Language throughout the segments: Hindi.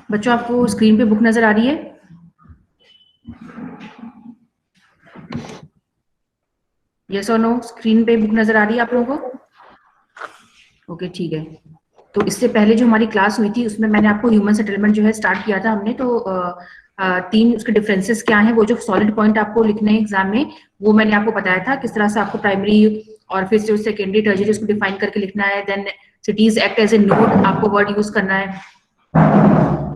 बच्चों आपको स्क्रीन पे बुक नजर आ रही है? यस और नो? स्क्रीन पे बुक नजर आ रही है आप लोगों को? ओके, ठीक है। तो इससे पहले जो हमारी क्लास हुई थी उसमें मैंने आपको ह्यूमन सेटलमेंट जो है स्टार्ट किया था हमने। तो तीन उसके डिफरेंसेस क्या हैं, वो जो सॉलिड पॉइंट आपको लिखने हैं एग्जाम में, वो मैंने आपको बताया था किस तरह से आपको प्राइमरी और फिर जो सेकेंडरी टर्शियरी उसको डिफाइन करके लिखना है। Then cities act as a node आपको वर्ड यूज करना है,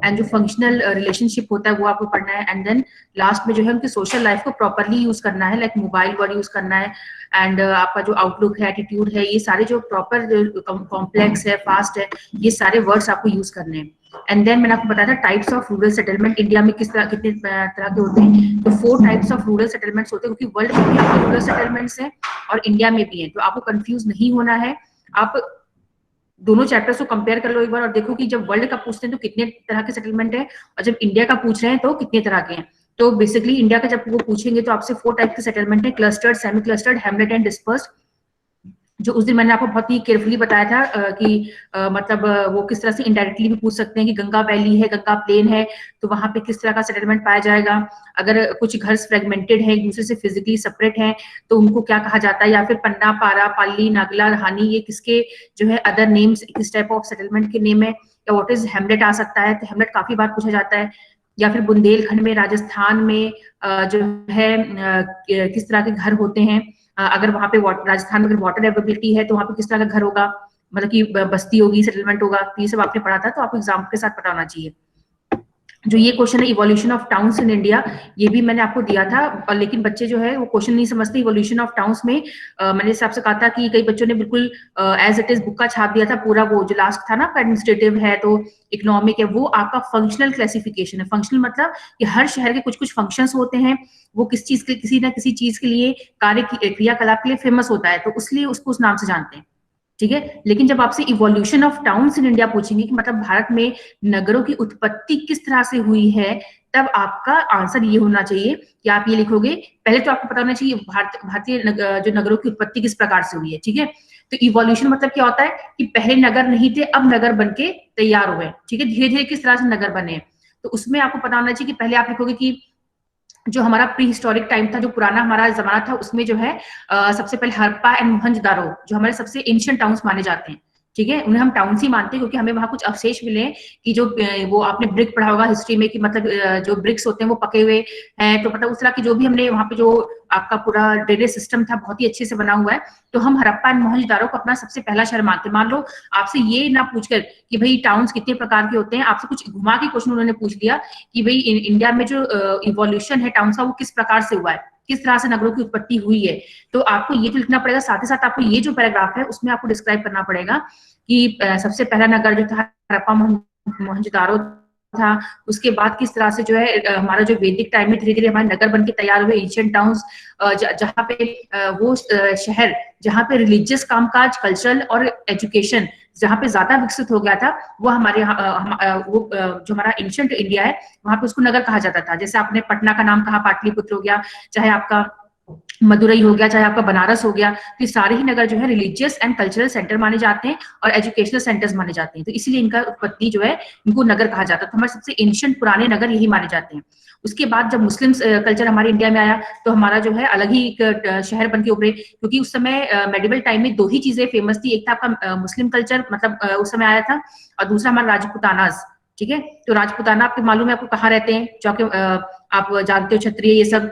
एंड जो फंक्शनल रिलेशनशिप होता है वो आपको पढ़ना है। एंड देन लास्ट में जो है उनकी सोशल लाइफ को प्रॉपरली यूज करना है, लाइक मोबाइल वर्ड यूज करना है। एंड आपका जो आउटलुक है, एटीट्यूड है, ये सारे जो प्रॉपर कॉम्प्लेक्स है, फास्ट है, ये सारे वर्ड्स आपको यूज करने हैं। एंड देन मैंने आपको बताया था types of rural settlement India में किस तरह कितने तरह के होते हैं। तो 4 टाइप्स ऑफ रूरल सेटलमेंट्स होते हैं, क्योंकि वर्ल्ड में भी आपके रूरल सेटलमेंट्स हैं और इंडिया में भी है। तो आपको कंफ्यूज नहीं होना है। आप दोनों चैप्टर्स को कंपेयर कर लो एक बार और देखो कि जब वर्ल्ड का पूछते हैं तो कितने तरह के सेटलमेंट है, और जब इंडिया का पूछ रहे हैं तो कितने तरह के हैं। तो बेसिकली इंडिया का जब वो पूछेंगे तो आपसे 4 टाइप के सेटलमेंट है: clustered, semi clustered, Hamlet and dispersed. जो उस दिन मैंने आपको बहुत ही केयरफुली बताया था कि मतलब वो किस तरह से इनडायरेक्टली भी पूछ सकते हैं कि गंगा वैली है, गंगा प्लेन है, तो वहां पे किस तरह का सेटलमेंट पाया जाएगा। अगर कुछ घर फ्रेगमेंटेड है, एक दूसरे से फिजिकली सेपरेट है, तो उनको क्या कहा जाता है। या फिर पन्ना, पारा, पाली, नागला, हानी, ये किसके जो है अदर नेम्स, किस टाइप ऑफ सेटलमेंट के नेम है। या व्हाट इज हेमलेट आ सकता है, तो हेमलेट काफी बार पूछा जाता है। या फिर बुंदेलखंड में, राजस्थान में जो है किस तरह के घर होते हैं। अगर वहां पे राजस्थान में अगर वाटर अवेलेबिलिटी है तो वहां पे किस तरह का घर होगा, मतलब कि बस्ती होगी, सेटलमेंट होगा। तो ये सब आपने पढ़ा था, तो आपको एग्जाम के साथ पता होना चाहिए। जो ये क्वेश्चन है evolution of towns in India, ये भी मैंने आपको दिया था, और लेकिन बच्चे जो है वो क्वेश्चन नहीं समझते। इवोल्यूशन ऑफ टाउन्स में मैंने इस हिसाब से कहा था कि कई बच्चों ने बिल्कुल एज इट इज बुक का छाप दिया था पूरा। वो जो लास्ट था ना, एडमिनिस्ट्रेटिव है तो इकोनॉमिक है, वो आपका फंक्शनल क्लासिफिकेशन है। फंक्शनल मतलब कि हर शहर के कुछ कुछ फंक्शंस होते हैं, वो किस चीज के, किसी ना किसी चीज के लिए, कार्य क्रियाकलाप के लिए फेमस होता है, तो उसलिए उसको उस नाम से जानते हैं। ठीक है। लेकिन जब आपसे evolution of towns in India पूछेंगे कि मतलब भारत में नगरों की उत्पत्ति किस तरह से हुई है, तब आपका आंसर ये होना चाहिए कि आप ये लिखोगे। पहले तो आपको पता होना चाहिए भारतीय जो नगरों की उत्पत्ति किस प्रकार से हुई है। ठीक है। तो इवोल्यूशन मतलब क्या होता है कि पहले नगर नहीं थे, अब नगर बन के तैयार हुए। ठीक है। धीरे धीरे किस तरह से नगर बने, तो उसमें आपको पता होना चाहिए कि पहले आप लिखोगे कि जो हमारा प्री हिस्टोरिक टाइम था, जो पुराना हमारा जमाना था, उसमें जो है सबसे पहले हड़प्पा एंड मोहनजोदारो जो हमारे सबसे एंशिएंट टाउन्स माने जाते हैं। ठीक है। उन्हें हम टाउन्स ही मानते हैं क्योंकि हमें वहां कुछ अवशेष मिले कि जो वो आपने ब्रिक पढ़ा होगा हिस्ट्री में कि मतलब जो ब्रिक्स होते हैं वो पके हुए हैं, तो मतलब उस तरह की जो भी हमने वहां पे जो आपका पूरा ड्रेनेज सिस्टम था बहुत ही अच्छे से बना हुआ है। तो हम हड़प्पा एंड मोहनजोदारो को अपना सबसे पहला शहर मानते हैं। मान लो आपसे ये ना पूछकर कि भाई टाउन्स कितने प्रकार के होते हैं, आपसे कुछ घुमा के क्वेश्चन उन्होंने पूछ लिया कि भाई इंडिया में जो इवोल्यूशन है टाउन्स का वो किस प्रकार से हुआ है, किस तरह से नगरों की उत्पत्ति हुई है, तो आपको ये तो लिखना पड़ेगा। साथ ही साथ आपको ये जो पैराग्राफ है उसमें आपको डिस्क्राइब करना पड़ेगा कि सबसे पहला नगर जो था हड़प्पा मोहनजोदारो था, उसके बाद किस तरह से जो है हमारा जो वैदिक टाइम में धीरे धीरे हमारे नगर बन के तैयार हुए, एंशिएंट टाउन्स, जहाँ पे वो शहर जहाँ पे रिलीजियस कामकाज, कल्चरल और एजुकेशन जहाँ पे ज्यादा विकसित हो गया था, वो हमारे यहाँ वो जो हमारा एंशिएंट इंडिया है वहां पे उसको नगर कहा जाता था। जैसे आपने पटना का नाम कहा, पाटलिपुत्र हो गया, चाहे आपका मदुरई हो गया, चाहे आपका बनारस हो गया, तो ये सारे ही नगर जो है रिलीजियस एंड कल्चरल सेंटर माने जाते हैं और एजुकेशनल सेंटर्स माने जाते हैं। तो इसीलिए इनका उत्पत्ति जो है इनको नगर कहा जाता है। तो हमारे सबसे एंशिएंट पुराने नगर यही माने जाते हैं। उसके बाद जब मुस्लिम कल्चर हमारे इंडिया में आया तो हमारा जो है अलग ही एक शहर बन के उभरे, क्योंकि उस समय मेडिवल टाइम में 2 ही चीजें फेमस थी। एक था आपका मुस्लिम कल्चर, मतलब उस समय आया था, और दूसरा हमारा राजपुतानाज। ठीक है। तो राजपुताना आपको मालूम है आपको कहाँ रहते हैं, जो आप जानते हो, क्षत्रिय ये सब,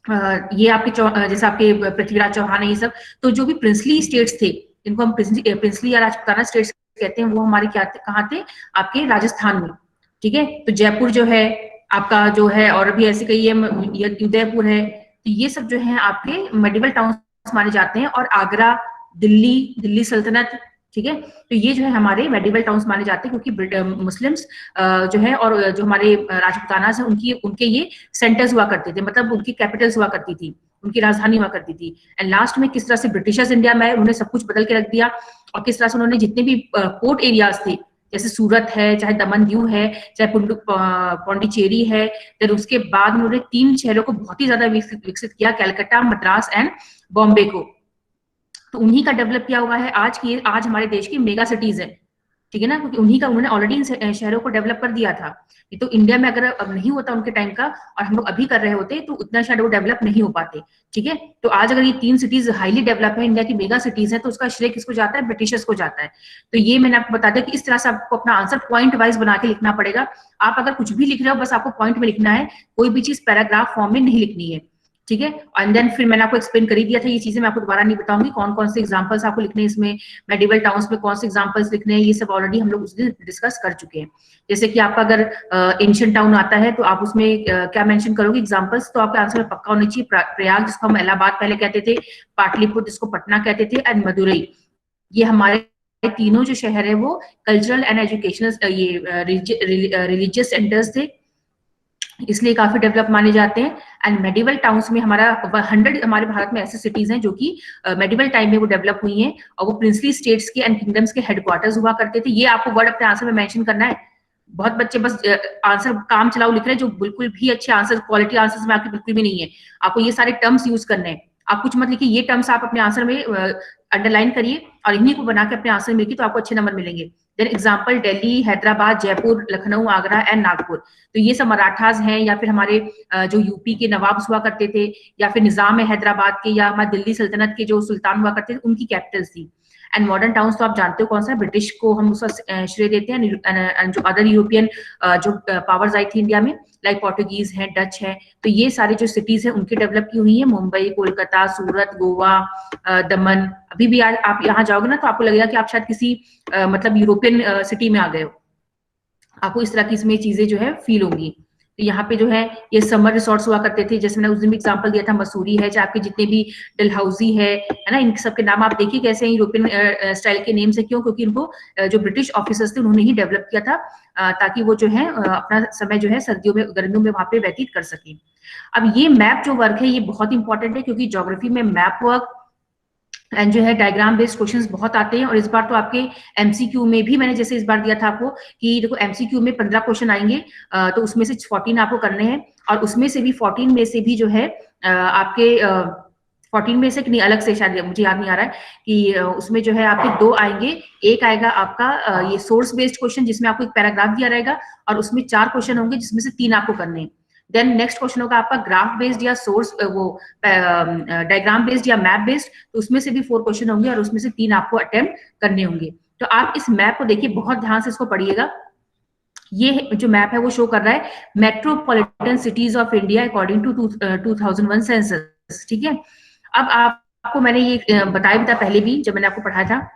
ये आपके जैसे आपके पृथ्वीराज चौहान है, ये सब। तो जो भी प्रिंसली स्टेट्स थे, जिनको हम प्रिंसली या राजपुताना स्टेट्स कहते हैं, वो हमारे क्या कहाँ थे, आपके राजस्थान में। ठीक है। तो जयपुर जो है आपका जो है, और भी ऐसे कई है, उदयपुर है, तो ये सब जो है आपके मेडिवल टाउन्स माने जाते हैं। और आगरा, दिल्ली सल्तनत, ठीक है, तो ये जो है हमारे मेडिवल टाउन्स माने जाते हैं, क्योंकि मुस्लिम्स जो है और जो हमारे राजपुताना से उनके ये सेंटर्स हुआ करते थे, मतलब उनकी कैपिटल्स हुआ करती थी, उनकी राजधानी हुआ करती थी। एंड लास्ट में किस तरह से ब्रिटिशर्स इंडिया में आए, उन्होंने सब कुछ बदल के रख दिया, और किस तरह से उन्होंने जितने भी पोर्ट एरियाज थे, जैसे सूरत है, चाहे दमन दीव है, चाहे पौंडीचेरी है, फिर उसके बाद उन्होंने 3 शहरों को बहुत ही ज्यादा विकसित किया, कैलकाटा, मद्रास एंड बॉम्बे को। तो उन्हीं का डेवलप किया हुआ है आज हमारे देश की मेगा सिटीज है। ठीक है ना, क्योंकि उन्हीं का उन्होंने ऑलरेडी इन शहरों को डेवलप कर दिया था। ये तो इंडिया में अगर अब नहीं होता उनके टाइम का और हम लोग अभी कर रहे होते तो उतना शायद वो डेवलप नहीं हो पाते। ठीक है, तो आज अगर ये 3 सिटीज हाईली डेवलप है, इंडिया की मेगा सिटीज है, तो उसका श्रेय किसको जाता है? ब्रिटिशर्स को जाता है। तो ये मैंने आपको बता दिया कि इस तरह से आपको अपना आंसर पॉइंट वाइज बना के लिखना पड़ेगा। आप अगर कुछ भी लिख रहे हो बस आपको पॉइंट में लिखना है, कोई भी चीज पैराग्राफ फॉर्म में नहीं लिखनी है। ठीक है, एंड देन फिर मैंने आपको एक्सप्लेन कर ही दिया था, ये चीजें मैं आपको दोबारा नहीं बताऊंगी, कौन कौन से एग्जांपल्स आपको लिखने हैं इसमें, मेडिवल टाउन्स में कौन से एग्जांपल्स लिखने हैं, ये सब ऑलरेडी हम लोग उस दिन डिस्कस कर चुके हैं। जैसे कि आपका अगर एंशिएंट टाउन आता है तो आप उसमें क्या मेंशन करोगे एग्जांपल्स, तो आपके आंसर में पक्का होना चाहिए प्रयाग, जिसको हम इलाहाबाद पहले कहते थे, पाटलिपुत्र जिसको पटना कहते थे, एंड मदुरई। ये हमारे तीनों जो शहर है वो कल्चरल एंड एजुकेशनल ये रिलीजियस सेंटर्स थे, इसलिए काफी डेवलप माने जाते हैं। एंड मेडिवल टाउन्स में हमारा 100 हमारे भारत में ऐसे सिटीज हैं जो कि मेडिवल टाइम में वो डेवलप हुई हैं, और वो प्रिंसली स्टेट्स के एंड किंगडम्स के हेडक्वार्टर्स हुआ करते थे। ये आपको वर्ड अपने आंसर में मेंशन करना है। बहुत बच्चे बस आंसर काम चलाओ लिख रहे हैं, जो बिल्कुल भी अच्छे आंसर, क्वालिटी आंसर्स में आपके बिल्कुल भी नहीं है। आपको ये सारे टर्म्स यूज करने हैं, आप कुछ मत लिखिए, ये टर्म्स आप अपने आंसर में अंडरलाइन करिए और इन्हीं को बना के अपने आंसर में लिखिए, तो आपको अच्छे नंबर मिलेंगे। Then example Delhi, Hyderabad, Jaipur, Lucknow, Agra and Nagpur. तो ये सब मराठास हैं, या फिर हमारे जो यूपी के नवाब हुआ करते थे, या फिर निजाम है हैदराबाद के, या हमारे दिल्ली सल्तनत के जो सुल्तान हुआ करते थे, उनकी कैपिटल्स थी। एंड मॉडर्न टाउन्स तो आप जानते हो कौन सा है, ब्रिटिश को हम उसका श्रेय देते हैं। जो अदर यूरोपियन जो पावर्स आई थी इंडिया में, लाइक पोर्टुगीज है, डच है, तो ये सारी जो सिटीज है उनकी डेवलप की हुई है। मुंबई, कोलकाता, सूरत, गोवा, दमन। अभी भी आज आप यहाँ जाओगे ना तो आपको लगेगा कि आप शायद किसी मतलब यूरोपियन सिटी में आ गए हो, आपको इस तरह की इसमें चीजें जो है फील होंगी। तो यहाँ पे जो है ये समर रिसोर्ट्स हुआ करते थे, जैसे मैंने उस दिन भी एग्जांपल दिया था, मसूरी है, चाहे आपके जितने भी डलहौजी है ना, इन सबके नाम आप देखिए कैसे यूरोपियन स्टाइल के नेम्स है। क्यों? क्योंकि इनको जो ब्रिटिश ऑफिसर्स थे उन्होंने ही डेवलप किया था, ताकि वो जो है अपना समय जो है सर्दियों में, गर्मियों में वहां पे व्यतीत कर सके। अब ये मैप जो वर्क है ये बहुत इंपॉर्टेंट है, क्योंकि ज्योग्राफी में मैप वर्क एंड जो है डायग्राम बेस्ड क्वेश्चंस बहुत आते हैं। और इस बार तो आपके एमसीक्यू में भी मैंने जैसे इस बार दिया था आपको कि देखो एमसीक्यू में 15 क्वेश्चन आएंगे, तो उसमें से 14 आपको करने हैं, और उसमें से भी 14 में से भी जो है आपके 14 में से नहीं, अलग से शायद मुझे याद नहीं आ रहा है कि उसमें जो है आपके 2 आएंगे। एक आएगा आपका ये सोर्स बेस्ड क्वेश्चन, जिसमें आपको एक पैराग्राफ दिया रहेगा और उसमें 4 क्वेश्चन होंगे, जिसमें से 3 आपको करने हैं। देन नेक्स्ट क्वेश्चन होगा आपका ग्राफ बेस्ड या सोर्स वो डायग्राम बेस्ड या मैप बेस्ड, तो उसमें से भी 4 क्वेश्चन होंगे और उसमें से 3 आपको अटेम्प्ट करने होंगे। तो आप इस मैप को देखिए, बहुत ध्यान से इसको पढ़िएगा। ये जो मैप है वो शो कर रहा है metropolitan cities of India according to 2001 census. ठीक है, अब आपको मैंने ये बताया भी था पहले भी जब मैंने आपको पढ़ाया था,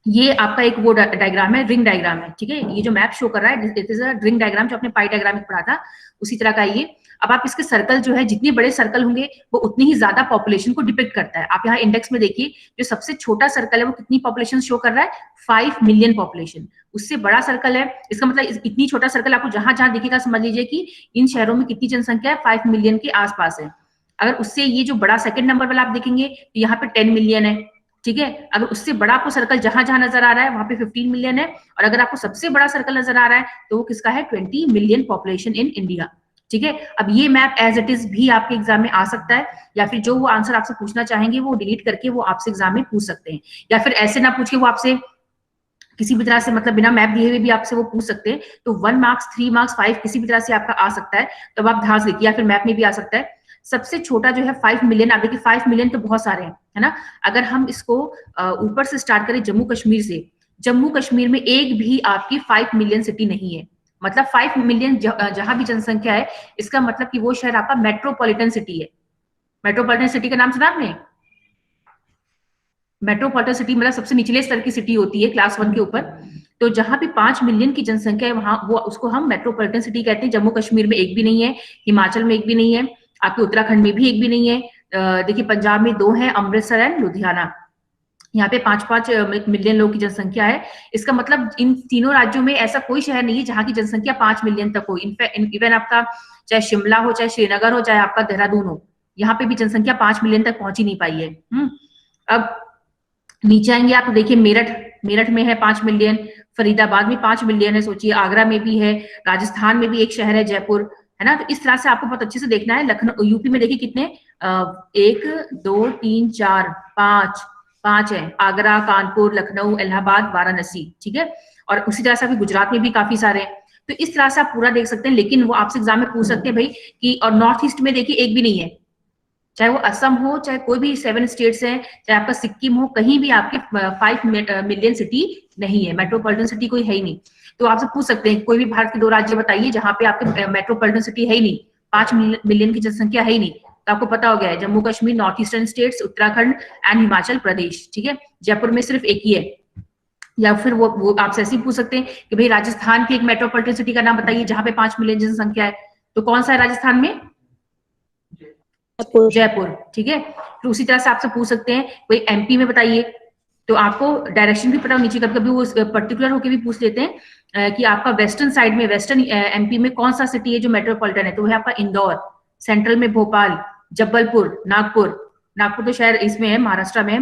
ये आपका एक वो डायग्राम है, रिंग डायग्राम है। ठीक है, ये जो मैप शो कर रहा है it is a ring diagram, जो आपने पाई डायग्राम में पढ़ा था उसी तरह का ये। अब आप इसके सर्कल जो है, जितने बड़े सर्कल होंगे वो उतनी ही ज्यादा पॉपुलेशन को डिपिक्ट करता है। आप यहाँ इंडेक्स में देखिए, जो सबसे छोटा सर्कल है वो कितनी पॉपुलेशन शो कर रहा है, 5 मिलियन पॉपुलेशन। उससे बड़ा सर्कल है, इसका मतलब इतनी छोटा सर्कल आपको जहां जहां दिखेगा समझ लीजिए कि इन शहरों में कितनी जनसंख्या है, 5 मिलियन के आसपास है। अगर उससे ये जो बड़ा सेकंड नंबर वाला आप देखेंगे तो यहाँ पे 10 मिलियन है। ठीक है, अगर उससे बड़ा आपको सर्कल जहां जहां नजर आ रहा है वहां पे 15 मिलियन है, और अगर आपको सबसे बड़ा सर्कल नजर आ रहा है तो वो किसका है, 20 मिलियन पॉपुलेशन इन इंडिया। ठीक है, अब ये मैप एज इट इज भी आपके एग्जाम में आ सकता है, या फिर जो वो आंसर आपसे पूछना चाहेंगे वो डिलीट करके वो आपसे एग्जाम में पूछ सकते हैं, या फिर ऐसे ना पूछ के वो आपसे किसी भी तरह से मतलब बिना मैप दिए हुए भी आपसे वो पूछ सकते हैं। तो 1 मार्क्स, 3 मार्क्स, 5 किसी भी तरह से आपका आ सकता है, तो अब आप ध्यान से देखिए, या फिर मैप में भी आ सकता है। सबसे छोटा जो है 5 मिलियन, आप देखिए 5 मिलियन तो बहुत सारे हैं, है ना। अगर हम इसको ऊपर से स्टार्ट करें जम्मू कश्मीर से, जम्मू कश्मीर में एक भी आपकी 5 मिलियन सिटी नहीं है। मतलब 5 मिलियन जहां भी जनसंख्या है, इसका मतलब कि वो शहर आपका मेट्रोपॉलिटन सिटी है। मेट्रोपॉलिटन सिटी का नाम सुना आपने? मेट्रोपॉलिटन सिटी मतलब सबसे निचले स्तर की सिटी होती है क्लास 1 के ऊपर। तो जहां भी 5 मिलियन की जनसंख्या है वहां वो उसको हम मेट्रोपॉलिटन सिटी कहते हैं। जम्मू कश्मीर में एक भी नहीं है, हिमाचल में एक भी नहीं है, आपके उत्तराखंड में भी एक भी नहीं है। देखिए पंजाब में 2 है, अमृतसर एंड लुधियाना, यहाँ पे 5-5 मिलियन लोगों की जनसंख्या है। इसका मतलब इन तीनों राज्यों में ऐसा कोई शहर नहीं है जहां की जनसंख्या 5 मिलियन तक हो। इवन आपका चाहे शिमला हो, चाहे श्रीनगर हो, चाहे आपका देहरादून हो, यहाँ पे भी जनसंख्या 5 मिलियन तक पहुंच ही नहीं पाई है। अब नीचे आएंगे आप तो देखिए मेरठ, मेरठ में है 5 मिलियन, फरीदाबाद में 5 मिलियन है, सोचिए आगरा में भी है, राजस्थान में भी एक शहर है जयपुर, है ना। तो इस तरह से आपको बहुत अच्छे से देखना है। लखनऊ यूपी में देखिए कितने 1 2 3 4 5 5 है, आगरा, कानपुर, लखनऊ, इलाहाबाद, वाराणसी। ठीक है, और उसी तरह से अभी गुजरात में भी काफी सारे हैं। तो इस तरह से आप पूरा देख सकते हैं, लेकिन वो आपसे एग्जाम में पूछ सकते हैं भाई कि, और नॉर्थ ईस्ट में देखिए एक भी नहीं है, चाहे वो असम हो, चाहे कोई भी 7 स्टेट्स हैं, चाहे आपका सिक्किम हो, कहीं भी आपके 5 मिलियन सिटी नहीं है, मेट्रोपॉलिटन सिटी कोई है ही नहीं। तो आपसे पूछ सकते हैं कोई भी भारत के 2 राज्य बताइए जहां पे आपके मेट्रोपॉलिटन सिटी है ही नहीं, 5 मिलियन की जनसंख्या है ही नहीं। तो आपको पता हो गया है, Jammu Kashmir, north eastern states, Uttarakhand and Himachal Pradesh, ठीक है। जयपुर में सिर्फ एक ही है। या फिर वो आपसे ऐसे ही पूछ सकते हैं कि भाई राजस्थान की एक मेट्रोपॉलिटन सिटी का नाम बताइए जहां पे 5 मिलियन जनसंख्या है, तो कौन सा है राजस्थान में? जयपुर, ठीक है। तो उसी तरह से आपसे पूछ सकते हैं कोई एमपी में बताइए, तो आपको डायरेक्शन भी पता होनी चाहिए, कभी कभी वो पर्टिकुलर होकर भी पूछ लेते हैं कि आपका वेस्टर्न साइड में, वेस्टर्न एमपी में कौन सा सिटी है जो मेट्रोपॉलिटन है, तो वह आपका इंदौर, सेंट्रल में भोपाल, जबलपुर, नागपुर, नागपुर तो शायद इसमें है, महाराष्ट्र में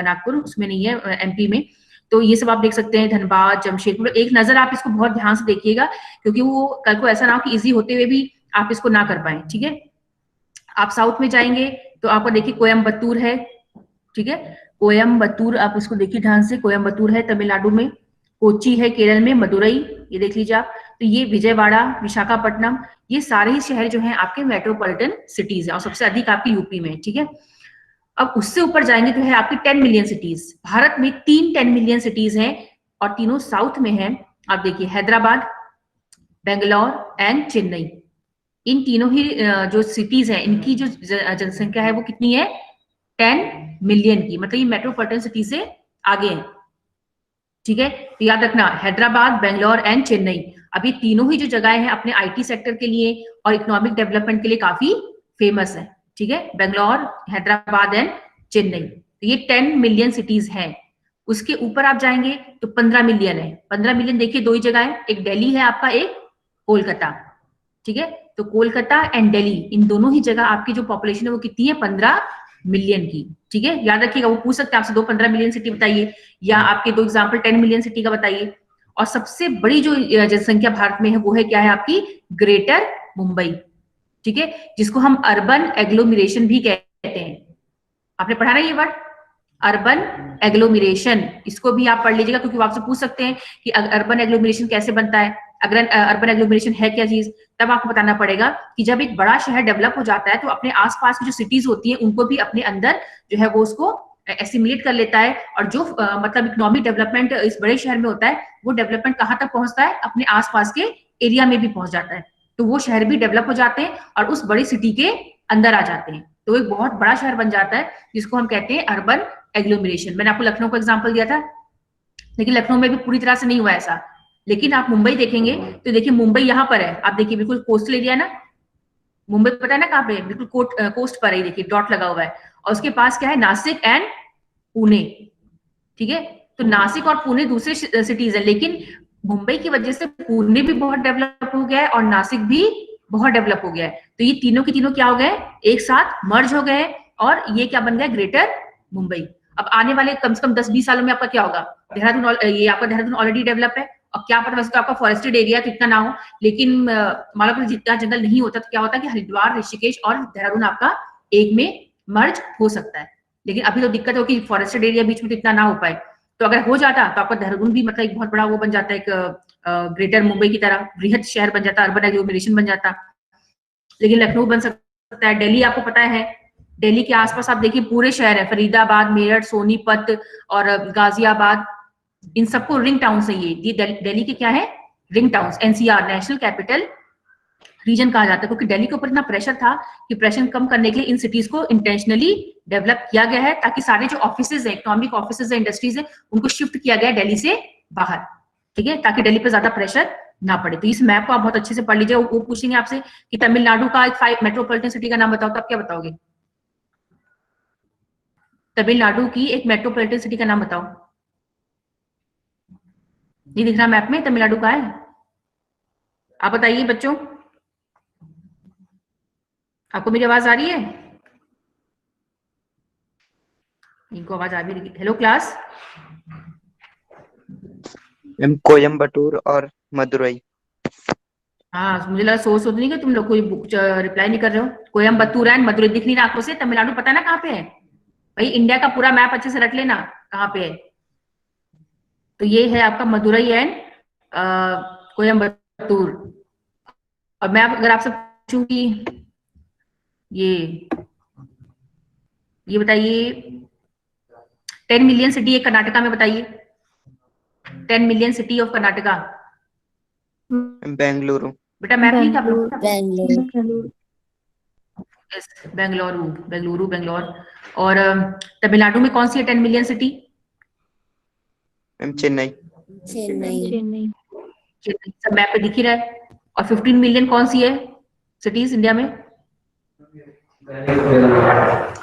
नागपुर, उसमें नहीं है एमपी में। तो ये सब आप देख सकते हैं, धनबाद, जमशेदपुर। एक नजर आप इसको बहुत ध्यान से देखिएगा, क्योंकि वो कल को ऐसा ना हो कि इजी होते हुए भी आप इसको ना कर पाए, ठीक है। आप साउथ में जाएंगे तो आपको देखिए कोयम्बतूर है, ठीक है, कोयम्बतूर आप इसको देखिए ध्यान से, कोयम्बतूर है तमिलनाडु में, कोच्चि है केरल में, मदुरई ये देख लीजिए आप। तो ये विजयवाड़ा, विशाखापट्टनम, ये सारे ही शहर जो हैं आपके मेट्रोपॉलिटन सिटीज हैं, और सबसे अधिक आपकी यूपी में, ठीक है। अब उससे ऊपर जाएंगे तो है आपकी 10 मिलियन सिटीज। भारत में 3 10 मिलियन सिटीज हैं, और तीनों साउथ में है। आप देखिए हैदराबाद, बेंगलोर एंड चेन्नई, इन तीनों ही जो सिटीज हैं, इनकी जो जनसंख्या है वो कितनी है? 10 मिलियन की, मतलब ये मेट्रोपॉलिटन सिटी से आगे है, ठीक है। तो याद रखना, हैदराबाद, बेंगलोर एंड चेन्नई, अब ये तीनों ही जो जगह हैं अपने आईटी सेक्टर के लिए और इकोनॉमिक डेवलपमेंट के लिए काफी फेमस है, ठीक है। बेंगलोर, हैदराबाद एंड चेन्नई, तो ये 10 मिलियन सिटीज हैं। उसके ऊपर आप जाएंगे तो 15 मिलियन है। 15 मिलियन देखिए दो ही जगह है, एक दिल्ली है आपका, एक कोलकाता, ठीक है। तो कोलकाता एंड दिल्ली, इन दोनों ही जगह आपकी जो पॉपुलेशन है वो कितनी है? 15 मिलियन की, ठीक है। याद रखिएगा, वो पूछ सकते हैं आपसे 2 15 मिलियन सिटी बताइए, या आपके 2 एग्जाम्पल 10 मिलियन सिटी का बताइए। और सबसे बड़ी जो जनसंख्या भारत में है वो है क्या है? आपकी ग्रेटर मुंबई, ठीक है, जिसको हम अर्बन एग्लोमिरेशन भी कहते हैं। आपने पढ़ा ना ये वर्ड, अर्बन एग्लोमिरेशन, इसको भी आप पढ़ लीजिएगा, क्योंकि वो आपसे पूछ सकते हैं कि अर्बन एग्लोमिरेशन कैसे बनता है, अगर अर्बन एग्लोमिरेशन है क्या चीज, तब आपको बताना पड़ेगा कि जब एक बड़ा शहर डेवलप हो जाता है तो अपने आसपास की जो सिटीज होती हैं उनको भी अपने अंदर जो है वो उसको एसिमुलेट कर लेता है, और जो मतलब इकोनॉमिक डेवलपमेंट इस बड़े शहर में होता है वो डेवलपमेंट कहाँ तक पहुंचता है? अपने आसपास के एरिया में भी पहुंच जाता है, तो वो शहर भी डेवलप हो जाते हैं और उस बड़ी सिटी के अंदर आ जाते हैं, तो एक बहुत बड़ा शहर बन जाता है, जिसको हम कहते हैं अर्बन एग्लोमिरेशन। मैंने आपको लखनऊ का एग्जाम्पल दिया था, लेकिन लखनऊ में भी पूरी तरह से नहीं हुआ ऐसा। लेकिन आप मुंबई देखेंगे तो देखिए मुंबई यहाँ पर है, आप देखिए बिल्कुल कोस्टल एरिया ना, मुंबई पता है ना कहाँ पे? बिल्कुल कोस्ट पर है, देखिए डॉट लगा हुआ है, और उसके पास क्या है? नासिक एंड पुणे, ठीक है। तो नासिक और पुणे दूसरे सिटीज है, लेकिन मुंबई की वजह से पुणे भी बहुत डेवलप हो गया है और नासिक भी बहुत डेवलप हो गया है। तो ये तीनों के तीनों क्या हो गए? एक साथ मर्ज हो गए, और ये क्या बन गया? ग्रेटर मुंबई। अब आने वाले कम से कम 10-20 सालों में आपका क्या होगा? देहरादून, ये आपका देहरादून ऑलरेडी डेवलप है, और क्या पता वैसे तो आपका फॉरेस्टेड एरिया तो इतना ना हो, लेकिन मान लो जितना जंगल नहीं होता तो क्या होता है कि हरिद्वार, ऋषिकेश और देहरादून आपका एक में मर्ज हो सकता है। लेकिन अभी तो दिक्कत हो कि फॉरेस्टेड एरिया बीच में तो इतना ना हो पाए, तो अगर हो जाता तो आपका देहरादून भी मतलब एक बहुत बड़ा वो बन जाता है, एक ग्रेटर मुंबई की तरह बृहद शहर बन जाता, अर्बन एग्लोमरेशन बन जाता। लेकिन लखनऊ बन सकता है, दिल्ली आपको पता है, दिल्ली के आसपास आप देखिए पूरे शहर है, फरीदाबाद, मेरठ, सोनीपत और गाजियाबाद, इन सबको रिंग टाउन से ये दिल्ली के क्या है? Ring towns, NCR, national capital region कहा जाता है, क्योंकि दिल्ली के ऊपर इतना प्रेशर था कि प्रेशर कम करने के लिए इन सिटीज को इंटेंशनली डेवलप किया गया है, ताकि सारे जो ऑफिसेज है, इकोनॉमिक ऑफिसेज है, इंडस्ट्रीज है, उनको शिफ्ट किया गया है दिल्ली से बाहर, ठीक है, ताकि दिल्ली पे ज्यादा प्रेशर ना पड़े। तो इस मैप को आप बहुत अच्छे से पढ़ लीजिए। वो पूछेंगे आपसे कि तमिलनाडु का एक 5 मेट्रोपॉलिटन सिटी का नाम बताओ, तो आप क्या बताओगे? तमिलनाडु की एक मेट्रोपॉलिटन सिटी का नाम बताओ। ये दिख रहा मैप में तमिलनाडु का है, आप बताइए बच्चों, आपको मेरी आवाज आ रही है? इनको आवाज आ भी रही है? हेलो क्लास, कोयम्बटूर और मदुरई। हाँ मुझे लगा सोच नहीं कि तुम लोग कोई बुक रिप्लाई नहीं कर रहे हो। कोयम्बटूर एंड मदुरई दिख नहीं रहा आपको से? तमिलनाडु पता है ना कहाँ पे है? भाई इंडिया का पूरा मैप अच्छे से रख लेना कहाँ पे है। तो ये है आपका मदुरई एंड कोयम्बटूर। और मैं अगर आपसे पूछूं कि ये बताइए 10 मिलियन सिटी है कर्नाटका में, बताइए 10 million city of Karnataka. Bengaluru. बेटा मैप नहीं था आप लोग? बेंगलुरु। यस, बेंगलुरु बेंगलुरु बेंगलोर। और तमिलनाडु में कौन सी है 10 million city? Ma'am Chennai. Chennai. सब मैप पे दिख ही रहा है। और 15 मिलियन कौन सी है सिटीज इंडिया में?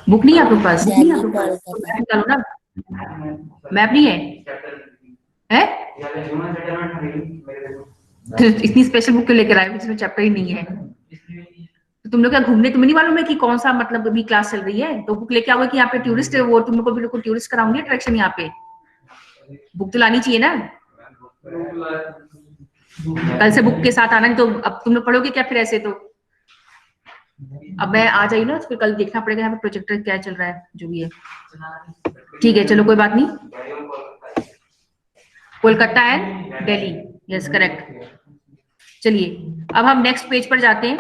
बुक नहीं है आपके पास? दिल्ली, कोलकाता। निकालो ना, मैप नहीं है? है? तो इतनी स्पेशल बुक लेकर आए जिसमें चैप्टर ही नहीं है। तो तुम लोग क्या घूमने, तुम्हें नहीं मालूम है कि कौन सा मतलब अभी क्लास चल रही है? तो बुक लेके आओगे कि यहाँ पे टूरिस्ट है वो, तुम लोग को भी टूरिस्ट कराऊंगी अट्रैक्शन यहाँ पे। बुक तो लानी चाहिए ना, कल से बुक के साथ आना, नहीं तो अब तुम लोग पढ़ोगे क्या फिर ऐसे? तो अब मैं आ जाइए ना, तो फिर कल देखना पड़ेगा यहाँ पे प्रोजेक्टर क्या चल रहा है, जो भी है। ठीक है चलो कोई बात नहीं। Kolkata and Delhi, yes correct. चलिए अब हम नेक्स्ट पेज पर जाते हैं।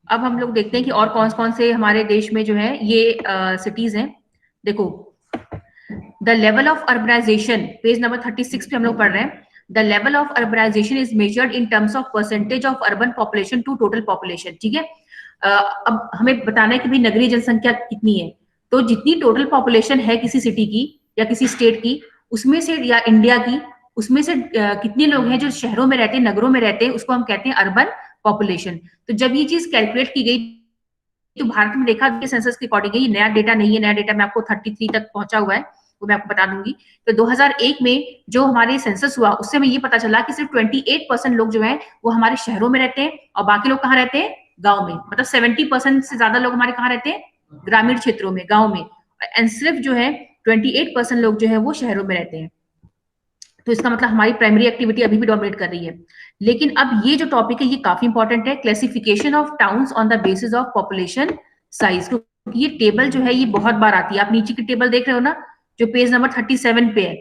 अब हम लोग देखते हैं कि और कौन कौन से हमारे देश में जो है ये सिटीज हैं। देखो the level of urbanization, page number 36 पे हम लोग पढ़ रहे हैं। The level of urbanization is measured in terms of percentage of urban population to total population. ठीक है, अब हमें बताना है कि भाई नगरीय जनसंख्या कितनी है। तो जितनी टोटल पॉपुलेशन है किसी सिटी की या किसी स्टेट की, उसमें से या इंडिया की, उसमें से कितने लोग हैं जो शहरों में रहते हैं, नगरों में रहते हैं, उसको हम कहते हैं अर्बन पॉपुलेशन। तो जब ये चीज कैलकुलेट की गई तो भारत में देखा कि सेंसस के अकॉर्डिंग, ये नया डेटा नहीं है, नया डेटा मैं आपको 33 तक पहुंचा हुआ है, वो मैं आपको बता दूंगी। तो 2001 में जो हमारे सेंसस हुआ उससे हमें ये पता चला कि सिर्फ 28% लोग जो हैं वो हमारे शहरों में रहते हैं, और बाकी लोग कहाँ रहते हैं? गांव में। मतलब 70% से ज्यादा लोग हमारे कहाँ रहते हैं? ग्रामीण क्षेत्रों में, गांव में। एंड सिर्फ जो है 28% लोग जो है वो शहरों में रहते हैं। तो इसका मतलब हमारी प्राइमरी एक्टिविटी अभी भी डोमिनेट कर रही है। लेकिन अब ये जो टॉपिक है ये काफी इंपॉर्टेंट है, classification of towns on the basis of population size. क्योंकि ये टेबल जो है ये बहुत बार आती है। आप नीचे की टेबल देख रहे हो ना, जो पेज नंबर 37 पे है।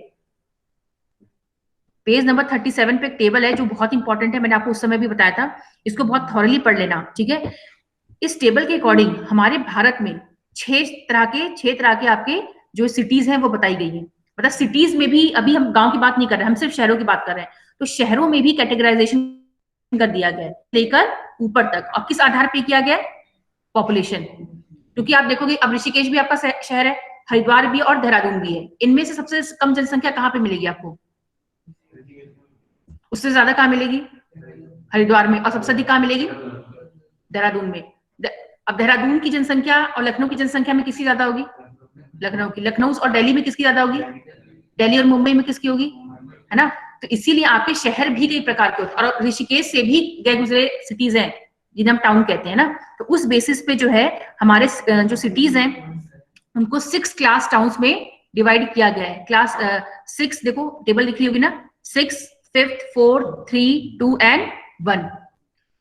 पेज नंबर 37 पे एक टेबल है जो बहुत इंपॉर्टेंट है, मैंने आपको उस समय भी बताया था। इसको बहुत थॉरली पढ़ लेना, ठीक है। इस टेबल के अकॉर्डिंग हमारे भारत में छह तरह के आपके जो सिटीज हैं वो बताई गई है। मतलब सिटीज में भी, अभी हम गांव की बात नहीं कर रहे, हम सिर्फ शहरों की बात कर रहे हैं। तो शहरों में भी कैटेगराइजेशन कर दिया गया है लेकर ऊपर तक। और किस आधार पे किया गया? पॉपुलेशन। क्योंकि आप देखोगे अब ऋषिकेश भी आपका शहर है, हरिद्वार भी और देहरादून भी है। इनमें से सबसे कम जनसंख्या कहाँ पे मिलेगी आपको? उससे ज्यादा कहाँ मिलेगी? हरिद्वार में। और सबसे अधिक कहाँ मिलेगी? देहरादून में। अब देहरादून की जनसंख्या और लखनऊ की जनसंख्या में किसकी ज्यादा होगी? लखनऊ की। लखनऊ और दिल्ली में किसकी ज्यादा होगी? दिल्ली और मुंबई में किसकी होगी? है ना। तो इसीलिए आपके शहर भी कई प्रकार के होते हैं, और ऋषिकेश से भी गए गुजरे सिटीज हैं जिन्हें हम टाउन कहते हैं ना। तो उस बेसिस पे जो है हमारे जो सिटीज हैं उनको 6 क्लास टाउन्स में डिवाइड किया गया है। क्लास 6, देखो टेबल लिखी होगी ना, 6, 5, 4, 3, 2 एंड 1।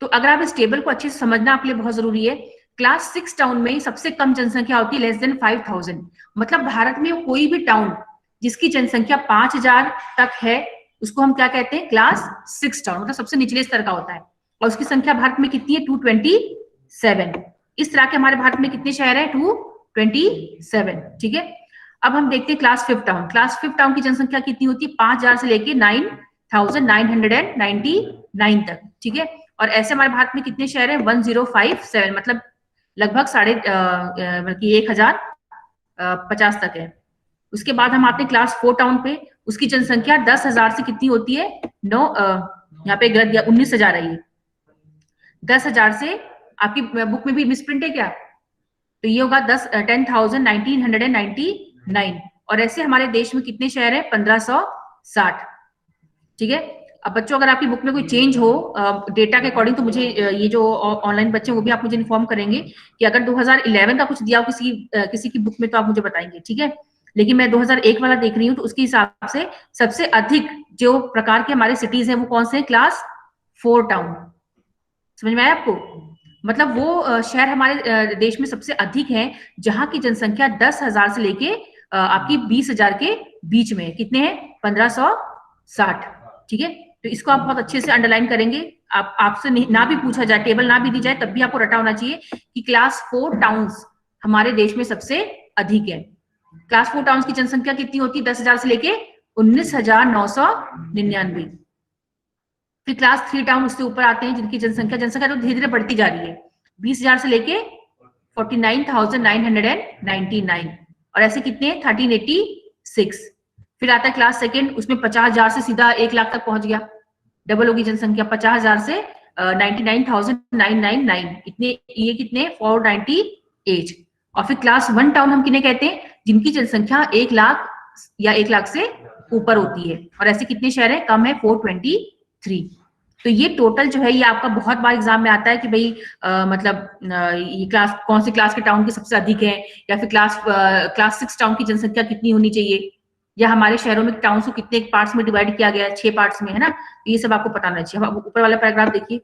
तो अगर आप इस टेबल को अच्छे से समझना आपके लिए बहुत जरूरी है। क्लास 6 टाउन में सबसे कम जनसंख्या होती है, लेस देन 5000। मतलब भारत में कोई भी टाउन जिसकी जनसंख्या 5000 तक है उसको हम क्या कहते हैं? Class 6 town. मतलब सबसे निचले स्तर का होता है। और उसकी संख्या भारत में कितनी है? 227। इस तरह के हमारे भारत में कितने शहर है? 227। ठीक है। अब हम देखते हैं क्लास 5 टाउन। क्लास 5 टाउन की जनसंख्या कितनी होती है? 5000 से लेके 9999 तक। ठीक है। और ऐसे हमारे भारत में कितने शहर हैं? 1057, मतलब लगभग 1050 तक है। उसके बाद हम आते हैं क्लास 4 टाउन पे। उसकी जनसंख्या 10,000 से कितनी होती है? यहाँ पे गलत दिया, 19,000 है ये। 10,000 से, आपकी बुक में भी मिसप्रिंट है क्या? तो ये होगा 10,1999। और ऐसे हमारे देश में कितने शहर है? 1560। ठीक है। अब बच्चों अगर आपकी बुक में कोई चेंज हो डेटा के अकॉर्डिंग, तो मुझे ये जो ऑनलाइन बच्चे वो भी आप मुझे इन्फॉर्म करेंगे कि अगर 2011 का कुछ दिया हो किसी की बुक में, तो आप मुझे बताएंगे, ठीक है। लेकिन मैं 2001 वाला देख रही हूँ, तो उसके हिसाब से सबसे अधिक जो प्रकार के हमारे सिटीज हैं वो कौन से हैं? Class 4 town. समझ में आया आपको? मतलब वो शहर हमारे देश में सबसे अधिक है जहां की जनसंख्या 10,000 से लेके आपकी 20,000 के बीच में कितने हैं 1560, ठीक है। तो इसको आप बहुत अच्छे से अंडरलाइन करेंगे। आप आपसे ना भी पूछा जाए, टेबल ना भी दी जाए, तब भी आपको रटा होना चाहिए कि क्लास 4 टाउन्स हमारे देश में सबसे अधिक है। क्लास 4 टाउन्स की जनसंख्या कितनी होती है 10,000 से लेके 19,999। फिर क्लास 3 टाउन उससे ऊपर आते हैं जिनकी जनसंख्या तो धीरे धीरे बढ़ती जा रही है, 20,000 से लेके 49,999, और ऐसे कितने 1386। फिर आता है क्लास सेकेंड, उसमें 50,000 से सीधा 1 लाख तक पहुंच गया, डबल होगी जनसंख्या, 50,000 से 99,999, इतने ये कितने 498। और फिर क्लास 1 टाउन हम किन्हें कहते हैं, जिनकी जनसंख्या 1 लाख या 1 लाख से ऊपर होती है, और ऐसे कितने शहर है, कम है 423। तो ये टोटल जो है ये आपका बहुत बार एग्जाम में आता है कि भाई ये क्लास कौन सी क्लास के टाउन की सबसे अधिक है, या फिर क्लास 6 टाउन की जनसंख्या कितनी होनी चाहिए, या हमारे शहरों में टाउन को कितने पार्ट्स में डिवाइड किया गया है, 6 पार्ट्स में, है ना। ये सब आपको पता होना चाहिए। अब ऊपर वाला पैराग्राफ देखिए,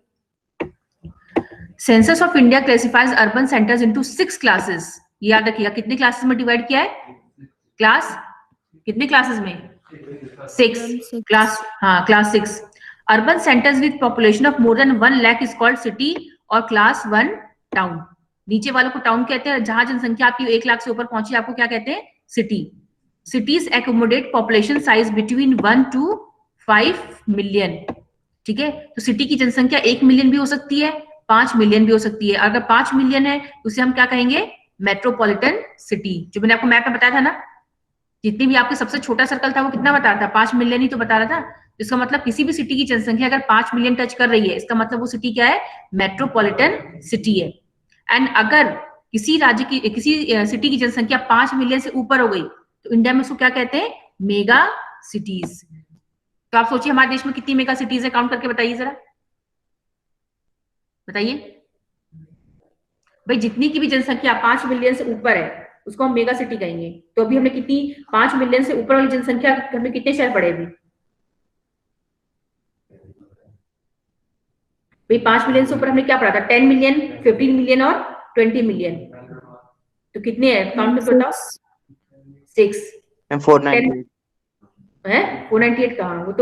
census of India classifies urban centres into 6 classes. याद रखिएगा कितने क्लासेस में डिवाइड किया है, क्लास कितने क्लासेस में 6 क्लास, हाँ class 6। Urban centres with population of more than 1 lakh is called city और क्लास 1 टाउन। नीचे वालों को टाउन कहते हैं, जहां जनसंख्या आपकी 1 लाख से ऊपर पहुंची आपको क्या कहते हैं, city. Cities accommodate population size between 1 to 5 million, ठीक है। तो सिटी की जनसंख्या 1 मिलियन भी हो सकती है, 5 मिलियन भी हो सकती है। अगर 5 मिलियन है तो उसे हम क्या कहेंगे, मेट्रोपॉलिटन सिटी। जो मैंने आपको मैप में बताया था ना, जितनी भी आपके सबसे छोटा सर्कल था वो कितना बता रहा था, 5 मिलियन ही तो बता रहा था। इसका मतलब किसी भी सिटी की जनसंख्या अगर 5 मिलियन टच कर रही है, इसका मतलब वो सिटी क्या है, मेट्रोपॉलिटन सिटी है। एंड अगर किसी राज्य की किसी सिटी की जनसंख्या 5 मिलियन से ऊपर हो गई तो इंडिया में उसको क्या कहते हैं, मेगा सिटीज। तो आप सोचिए हमारे देश में कितनी मेगा सिटीज है, काउंट करके बताइए जरा, बताइए भाई। जितनी की भी जनसंख्या 5 मिलियन से ऊपर है उसको हम मेगा सिटी कहेंगे। तो अभी हमने कितनी 5 मिलियन से ऊपर वाली जनसंख्या, हमने कितने शहर पढ़े अभी भाई, 5 मिलियन से ऊपर हमने क्या पढ़ा था, 10 मिलियन, 15 मिलियन और 20 मिलियन। तो कितने हैं, काउंट करके बताओ। 6 498 है, 498 कहाँ, वो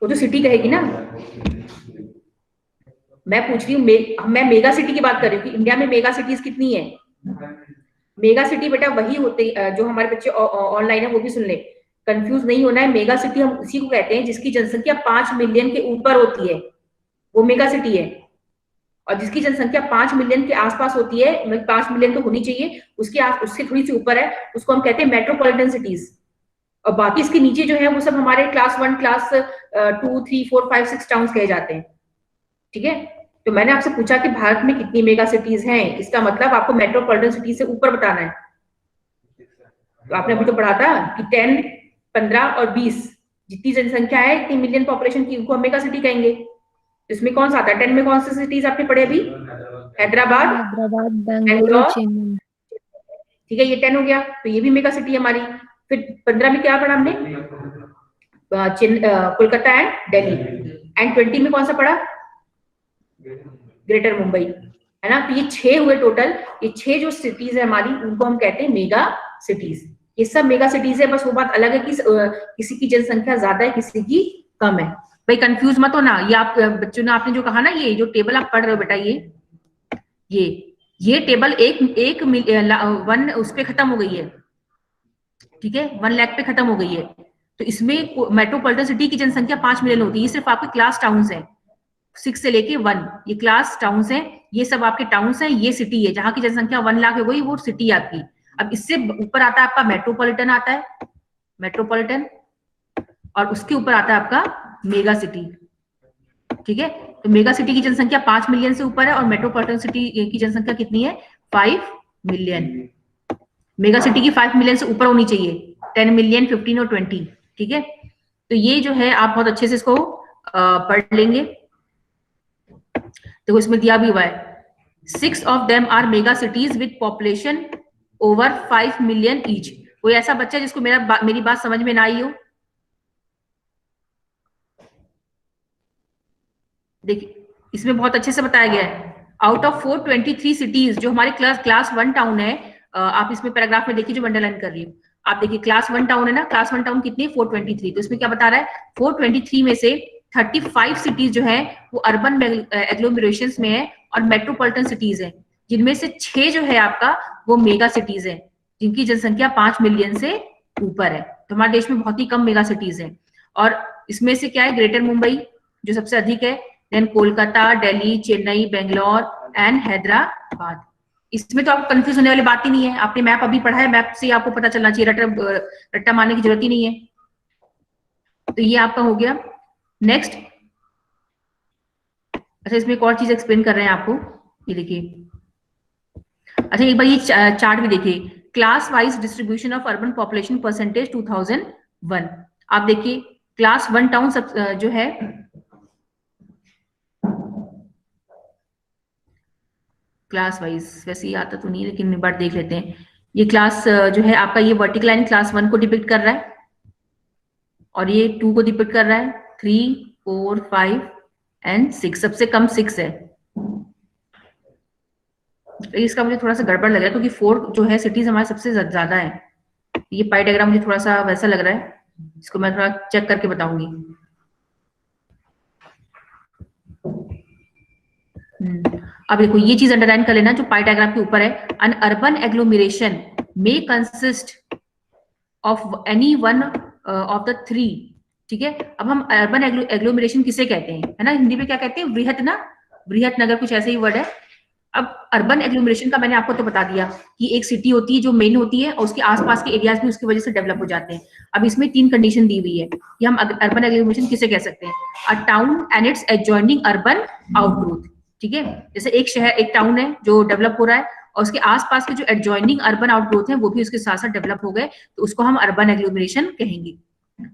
तो सिटी कहेगी ना। मैं पूछ रही हूँ, मैं मेगा सिटी की बात कर रही हूँ कि इंडिया में मेगा सिटीज कितनी है। मेगा सिटी बेटा वही होते, जो हमारे बच्चे ऑनलाइन है वो भी सुन ले, कंफ्यूज नहीं होना है। मेगा सिटी हम उसी को कहते हैं जिसकी जनसंख्या 5 मिलियन के ऊपर होती है, वो मेगा सिटी है। और जिसकी जनसंख्या 5 मिलियन के आसपास होती है, 5 मिलियन तो होनी चाहिए, उसके थोड़ी सी ऊपर है, उसको हम कहते हैं मेट्रोपॉलिटन सिटीज। और बाकी इसके नीचे जो है वो सब हमारे क्लास 1, क्लास 2, 3, 4, 5, 6 टाउन्स कहे जाते हैं, ठीक है। तो मैंने आपसे पूछा कि भारत में कितनी मेगा सिटीज हैं, इसका मतलब आपको मेट्रोपॉलिटन सिटी से ऊपर बताना है। तो आपने अभी तो पढ़ा था कि 10, 15 और 20 जितनी जनसंख्या है, इतनी मिलियन पॉपुलेशन की, उनको हम मेगा सिटी कहेंगे। इसमें कौन सा आता है, 10 में कौन सी सिटीज आपने पढ़े अभी, हैदराबाद, बेंगलुरु, चेन्नई, ठीक है, ये 10 हो गया, तो ये भी मेगा सिटी हमारी। फिर 15 में क्या पढ़ा हमने, कोलकाता एंड दिल्ली। एंड 20 में कौन सा पढ़ा, ग्रेटर मुंबई, है ना। तो ये 6 हुए टोटल, ये 6 जो सिटीज है हमारी, उनको हम कहते हैं मेगा सिटीज। ये सब मेगा सिटीज है, बस वो बात अलग है कि किसी की जनसंख्या ज्यादा है, किसी की कम है। भाई कंफ्यूज मत हो ना, ये आप बच्चों ने आपने जो कहा ना, ये जो टेबल आप पढ़ रहे हो बेटा, ये टेबल एक 1 उस पे खत्म हो गई है, ठीक है, 1 लाख पे खत्म हो गई है। तो इसमें मेट्रोपॉलिटन सिटी की जनसंख्या 5 मिलियन होती है। ये सिर्फ आपके क्लास टाउन्स है, 6 से लेके 1, ये क्लास टाउन्स हैं, ये सब आपके टाउन्स हैं, ये सिटी है जहां की जनसंख्या 1 लाख हो गई, वो सिटी है आपकी। अब इससे ऊपर आता है आपका मेट्रोपॉलिटन, आता है मेट्रोपॉलिटन, और उसके ऊपर आता है आपका मेगा सिटी, ठीक है। तो मेगा सिटी की जनसंख्या 5 मिलियन से ऊपर है और मेट्रोपॉलिटन सिटी की जनसंख्या कितनी है, 5 मिलियन। मेगा सिटी की 5 मिलियन से ऊपर होनी चाहिए, 10 मिलियन, 15 और 20, ठीक है। तो ये जो है आप बहुत अच्छे से इसको पढ़ लेंगे। देखो इसमें दिया भी हुआ है, 6 of them are mega cities with population over 5 million each। कोई ऐसा बच्चा जिसको मेरी बात समझ में ना आई हो, देखिए इसमें बहुत अच्छे से बताया गया है। आउट ऑफ 423 सिटीज जो हमारे क्लास 1 टाउन है, आप इसमें पैराग्राफ में देखिए जो अंडरलाइन कर रही हूँ, आप देखिए क्लास 1 टाउन है ना, क्लास 1 टाउन कितनी 423, तो इसमें क्या बता रहा है 423 में से 35 सिटीज जो है वो अर्बन एग्लोमरेशंस में है और मेट्रोपॉलिटन सिटीज है, जिनमें से 6 जो है आपका वो मेगा सिटीज है जिनकी जनसंख्या 5 मिलियन से ऊपर है। तो हमारे देश में बहुत ही कम मेगा सिटीज है और इसमें से क्या है ग्रेटर मुंबई जो सबसे अधिक है, देन कोलकाता, दिल्ली, चेन्नई, बेंगलोर एंड हैदराबाद। इसमें तो आपको कंफ्यूज होने वाली बात ही नहीं है, आपने मैप अभी पढ़ा है, मैप से आपको पता चलना चाहिए, रट्टा मारने की जरूरत ही नहीं है। तो ये आपका हो गया। नेक्स्ट, अच्छा इसमें एक और चीज एक्सप्लेन कर रहे हैं आपको, ये देखिए, अच्छा एक बार ये चार्ट भी देखिए, class wise distribution of urban population percentage 2001। आप देखिए क्लास 1 टाउन सब जो है क्लास वाइज वैसे ही आता तो नहीं लेकिन एक बार देख लेते हैं। ये क्लास जो है आपका ये वर्टिकल लाइन क्लास 1 को डिपिक्ट कर रहा है और ये 2 को डिपिक्ट कर रहा है, 3, 4, 5 एंड 6, सबसे कम 6 है। इसका मुझे थोड़ा सा गड़बड़ लग रहा है क्योंकि 4 जो है सिटीज हमारे सबसे ज्यादा है। ये पाई डायग्राम मुझे थोड़ा सा वैसा लग रहा है, इसको मैं थोड़ा चेक करके बताऊंगी। अब देखो ये चीज अंडरलाइन कर लेना जो पाई डायग्राम के ऊपर है, N urban agglomeration may consist of any one of the 3, ठीक है। अब हम अर्बन एग्लोमरेशन किसे कहते हैं, है ना, हिंदी में क्या कहते हैं, बृहत ना, बृहत नगर कुछ ऐसे ही वर्ड है। अब अर्बन एग्लोमरेशन का मैंने आपको तो बता दिया कि एक सिटी होती है जो मेन होती है और उसके आसपास के एरियाज भी उसकी वजह से डेवलप हो जाते हैं। अब इसमें 3 कंडीशन दी हुई है कि हम अर्बन एग्लोमरेशन किसे कह सकते हैं, अ town and it's adjoining urban outgrowth, ठीक है। जैसे एक शहर, एक टाउन है जो डेवलप हो रहा है और उसके आसपास के जो एडजॉइनिंग अर्बन आउटग्रोथ है वो भी उसके साथ साथ डेवलप हो गए, तो उसको हम अर्बन एग्लोमरेशन कहेंगे।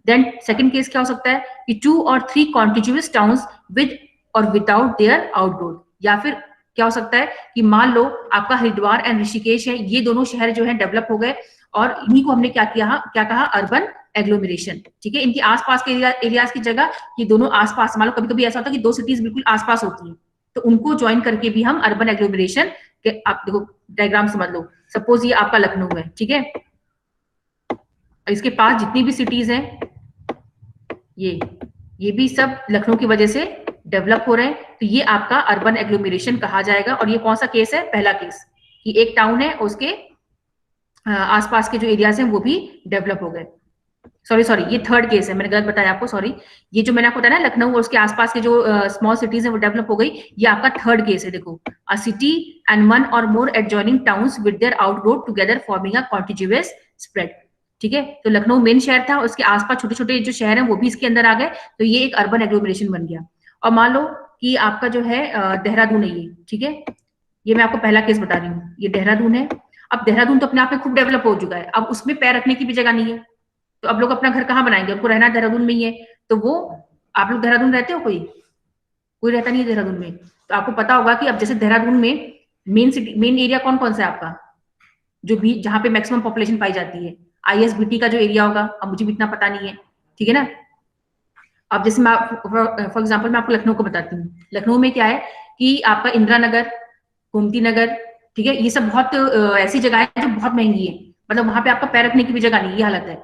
देन सेकंड केस क्या हो सकता है कि 2 और 3 कॉन्टिग्यूअस टाउन्स विद और विदाउट देयर आउटग्रोथ, या फिर क्या हो सकता है कि मान लो आपका हरिद्वार एंड ऋषिकेश है, ये दोनों शहर जो है डेवलप हो गए और इन्हीं को हमने क्या कहा अर्बन एग्लोमरेशन, ठीक है। इनके आसपास के एरियाज की जगह ये दोनों आसपास, मान लो कभी कभी ऐसा होता है कि 2 सिटीज बिल्कुल आसपास होती है तो उनको ज्वाइन करके भी हम अर्बन एग्लोमरेशन के, आप देखो डायग्राम समझ लो, सपोज ये आपका लखनऊ है, ठीक है, इसके पास जितनी भी सिटीज हैं ये भी सब लखनऊ की वजह से डेवलप हो रहे हैं, तो ये आपका अर्बन एग्लोमरेशन कहा जाएगा। और ये कौन सा केस है, पहला केस, कि एक टाउन है उसके आसपास के जो एरियाज हैं वो भी डेवलप हो गए। सॉरी ये थर्ड केस है, मैंने गलत बताया आपको, सॉरी। ये जो मैंने आपको बताया ना लखनऊ और उसके आसपास के जो स्मॉल सिटीज हैं वो डेवलप हो गई, ये आपका थर्ड केस है। देखो, अ सिटी एंड 1 और more adjoining towns with their outgrowth together forming a contiguous spread, ठीक है। तो लखनऊ मेन शहर था, उसके आसपास छोटे छोटे जो शहर हैं वो भी इसके अंदर आ गए, तो ये एक अर्बन एग्लोमरेशन बन गया। और मान लो कि आपका जो है देहरादून है ये, ठीक है, ये मैं आपको पहला केस बता रही हूँ, ये देहरादून है। अब देहरादून तो अपने आप में खूब डेवलप हो चुका है, अब उसमें पैर रखने की भी जगह नहीं है, तो अब लोग अपना घर कहाँ बनाएंगे, आपको रहना देहरादून में ही है, तो वो आप लोग देहरादून रहते हो, कोई रहता नहीं है देहरादून में, तो आपको पता होगा कि अब जैसे देहरादून में मेन एरिया कौन कौन सा है आपका, जो भी जहाँ पे मैक्सिमम पॉपुलेशन पाई जाती है, ISBT का जो एरिया होगा, अब मुझे भी इतना पता नहीं है, ठीक है ना। अब जैसे मैं फॉर एग्जांपल मैं आपको लखनऊ को बताती हूँ, लखनऊ में क्या है कि आपका इंदिरा नगर, गोमती नगर, ठीक है, ये सब बहुत ऐसी जगह है जो बहुत महंगी है, मतलब वहां पे आपका पैर रखने की भी जगह नहीं, ये हालत है।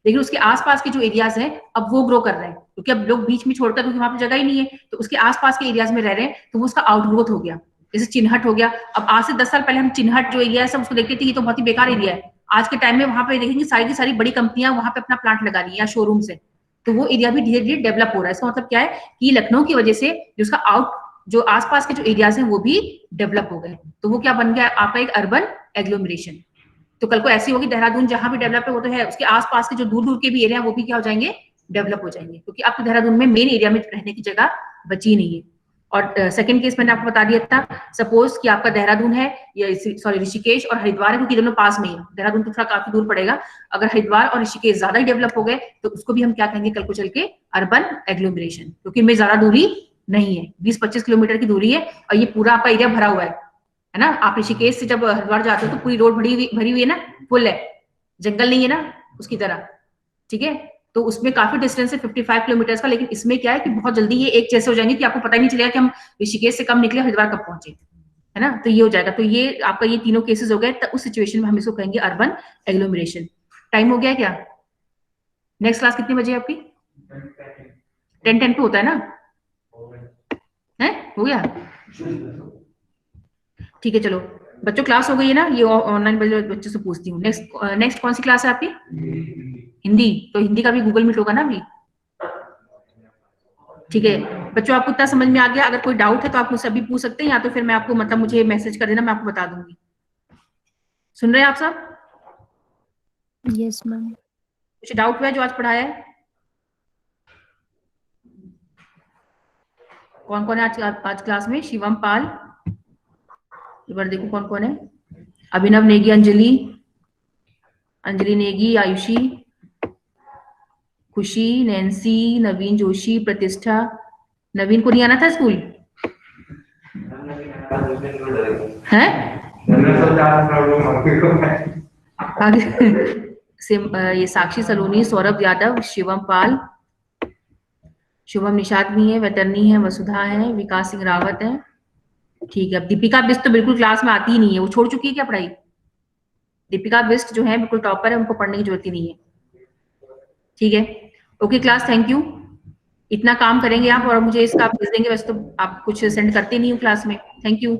लेकिन उसके आसपास के जो एरियाज हैं अब वो ग्रो कर रहे हैं, क्योंकि अब लोग बीच में छोड़कर, क्योंकि वहां पे जगह ही नहीं है, तो उसके आसपास के एरियाज में रह रहे हैं, तो वो उसका आउटग्रोथ हो गया। जैसे चिन्हट हो गया, अब आज से 10 साल पहले हम चिन्हट जो एरिया है सब उसको देखते थे, ये तो बहुत ही बेकार एरिया है। आज के टाइम में वहां पे देखेंगे सारी की सारी बड़ी कंपनियां वहां पे अपना प्लांट लगा रही है या शोरूम से, तो वो एरिया भी धीरे धीरे डेवलप हो रहा है। इसका मतलब क्या है कि लखनऊ की वजह से जो उसका जो आसपास के जो एरियाज हैं वो भी डेवलप हो गए, तो वो क्या बन गया आपका एक अर्बन एग्लोमरेशन। तो कल को ऐसी होगी देहरादून जहां भी डेवलप है वो तो है, उसके आसपास के जो दूर दूर के भी एरिया वो भी क्या हो जाएंगे, डेवलप हो जाएंगे, क्योंकि आपको देहरादून में मेन एरिया में रहने की जगह बची नहीं है। और सेकंड केस मैंने आपको बता दिया था, सपोज कि आपका देहरादून है, या सॉरी ऋषिकेश और हरिद्वार है, क्योंकि दोनों पास में है, देहरादून तो थोड़ा काफी दूर पड़ेगा। अगर हरिद्वार और ऋषिकेश ज्यादा ही डेवलप हो गए तो उसको भी हम क्या कहेंगे कल को चल के, अर्बन एग्लोमरेशन, क्योंकि इनमें ज्यादा दूरी नहीं है, 20-25 किलोमीटर की दूरी है और ये पूरा आपका एरिया भरा हुआ है ना। आप ऋषिकेश से जब हरिद्वार जाते हो तो पूरी रोड भरी हुई है ना, फुल है, जंगल नहीं है ना उसकी तरह, ठीक है। तो उसमें काफी डिस्टेंस है 55 किलोमीटर का, लेकिन इसमें क्या है कि बहुत जल्दी ये एक जैसे हो जाएंगे कि आपको पता ही नहीं चलेगा कि हम ऋषिकेश से कब निकले, हरिद्वार कब पहुंचे, है ना। तो ये हो जाएगा, तो ये आपका ये तीनों केसेस हो गए, तो उस सिचुएशन में हम इसको कहेंगे अर्बन एग्लोमरेशन। टाइम हो गया है क्या? नेक्स्ट क्लास कितने बजे है आपकी? 10:10 पे होता है ना? है, हो गया? ठीक है, चलो बच्चों क्लास हो गई है ना? ये ऑनलाइन बच्चों से पूछती हूँ। नेक्स्ट कौन सी क्लास है आपकी? हिंदी। तो हिंदी का भी गूगल मीट होगा ना अभी? ठीक है बच्चों, आपको इतना समझ में आ गया? अगर कोई डाउट है तो आप मुझसे अभी पूछ सकते हैं, या तो फिर मैं आपको मतलब मुझे मैसेज कर देना, मैं आपको बता दूंगी। सुन रहे हैं आप सब? Yes ma'am. कुछ डाउट हुआ है जो आज पढ़ाया है? कौन कौन है आज क्लास में? शिवम पाल, एक बार देखो कौन कौन है। अभिनव नेगी, अंजलि नेगी, आयुषी, खुशी, नैन्सी, नवीन जोशी, प्रतिष्ठा। नवीन को नहीं आना था स्कूल? हैं? ये साक्षी सलोनी, सौरभ यादव, शिवम पाल, शुभम निषाद भी है, वैतरणी है, वसुधा है, विकास सिंह रावत है। ठीक है, अब दीपिका बिस्ट तो बिल्कुल क्लास में आती ही नहीं है, वो छोड़ चुकी है क्या पढ़ाई? दीपिका बिस्ट जो है बिल्कुल टॉपर है, उनको पढ़ने की जरूरत ही नहीं है। ठीक है, ओके क्लास, थैंक यू। इतना काम करेंगे आप और मुझे इसका आप भेज देंगे, वैसे तो आप कुछ सेंड करते नहीं हो क्लास में। Thank you.